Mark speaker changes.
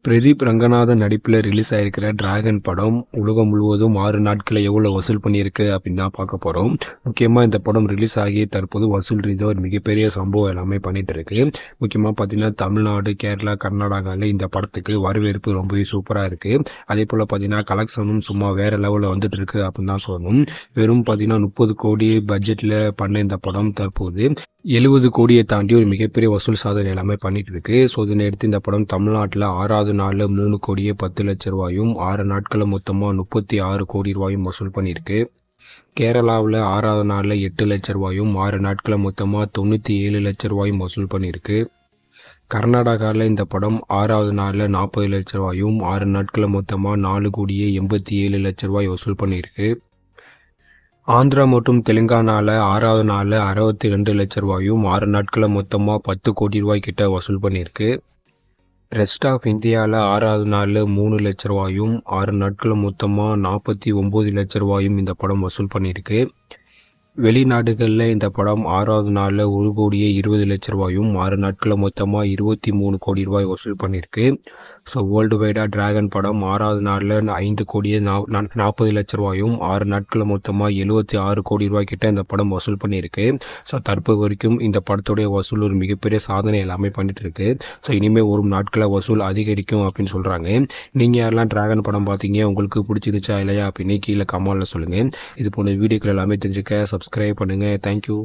Speaker 1: பிரதீப் ரங்கநாதன் நடிப்பில் release ஆகிருக்கிற dragon படம் உலகம் முழுவதும் 6 நாட்களில் எவ்வளோ வசூல் பண்ணியிருக்கு அப்படின்னு தான் பார்க்க போகிறோம். முக்கியமாக இந்த படம் ரிலீஸ் ஆகி தற்போது வசூல் ரீதியாக ஒரு மிகப்பெரிய சம்பவம் எல்லாமே பண்ணிட்டு இருக்கு. முக்கியமாக பார்த்தீங்கன்னா தமிழ்நாடு, கேரளா, கர்நாடகாவில் இந்த படத்துக்கு வரவேற்பு ரொம்பவே சூப்பராக இருக்குது. அதே போல் பார்த்தீங்கன்னா கலெக்ஷனும் சும்மா வேறு லெவலில் வந்துட்டு இருக்கு அப்படின்னு தான் சொல்லணும். வெறும் பார்த்தீங்கன்னா 30 கோடி பட்ஜெட்டில் பண்ண இந்த படம் தற்போது 70 கோடியை தாண்டி ஒரு மிகப்பெரிய வசூல் சாதனை எல்லாமே பண்ணிட்டு இருக்கு. ஸோ இதனை எடுத்து இந்த படம் தமிழ்நாட்டில் 6வது நாளில் 3 கோடியே 10 லட்சம் ரூபாயும் 6 நாட்களில் மொத்தமாக 36 கோடி ரூபாயும் வசூல் பண்ணியிருக்கு. கேரளாவில் 6வது நாளில் 8 லட்சம் ரூபாயும் 6 நாட்களில் மொத்தமாக 97 லட்சம் ரூபாயும் வசூல் பண்ணியிருக்கு. கர்நாடகாவில் இந்த படம் 6வது நாளில் 40 லட்சம் ரூபாயும் 6 நாட்களில் மொத்தமாக 4 கோடியே 87 லட்சம் ரூபாய் வசூல் பண்ணியிருக்கு. ஆந்திரா மற்றும் தெலுங்கானாவில் 6வது நாளில் 62 லட்சம் ரூபாயும் 6 நாட்களில் மொத்தமாக 10 கோடி ரூபாய் கிட்ட வசூல் பண்ணியிருக்கு. ரெஸ்ட் ஆஃப் இந்தியாவில் 6வது நாளில் 3 லட்சம் ரூபாயும் 6 நாட்களில் மொத்தமாக 49 லட்சம் ரூபாயும் இந்த படம் வசூல் பண்ணியிருக்கு. வெளிநாடுகளில் இந்த படம் 6வது நாளில் 1 கோடியே 20 லட்சம் ரூபாயும் 6 நாட்களில் மொத்தமாக 23 கோடி ரூபாய் வசூல் பண்ணியிருக்கு. ஸோ வேர்ல்டு வைடாக டிராகன் படம் 6வது நாளில் 5 கோடியே 40 லட்சம் ரூபாயும் 6 நாட்களில் மொத்தமாக 76 கோடி ரூபாய் கிட்ட இந்த படம் வசூல் பண்ணியிருக்கு. ஸோ தற்போது வரைக்கும் இந்த படத்துடைய வசூல் ஒரு மிகப்பெரிய சாதனை எல்லாமே பண்ணிட்டு இருக்கு. ஸோ இனிமேல் வரும் நாட்களில் வசூல் அதிகரிக்கும் அப்படின்னு சொல்கிறாங்க. நீங்கள் யாரெல்லாம் டிராகன் படம் பார்த்தீங்க, உங்களுக்கு பிடிச்சிருச்சா இல்லையா அப்படின்னு கீழே கமெண்ட்ல சொல்லுங்கள். இது போன்ற வீடியோக்கள் எல்லாமே தெரிஞ்சுக்க சப்ஸ்கிரைப் பண்ணுங்கள். தேங்க்யூ.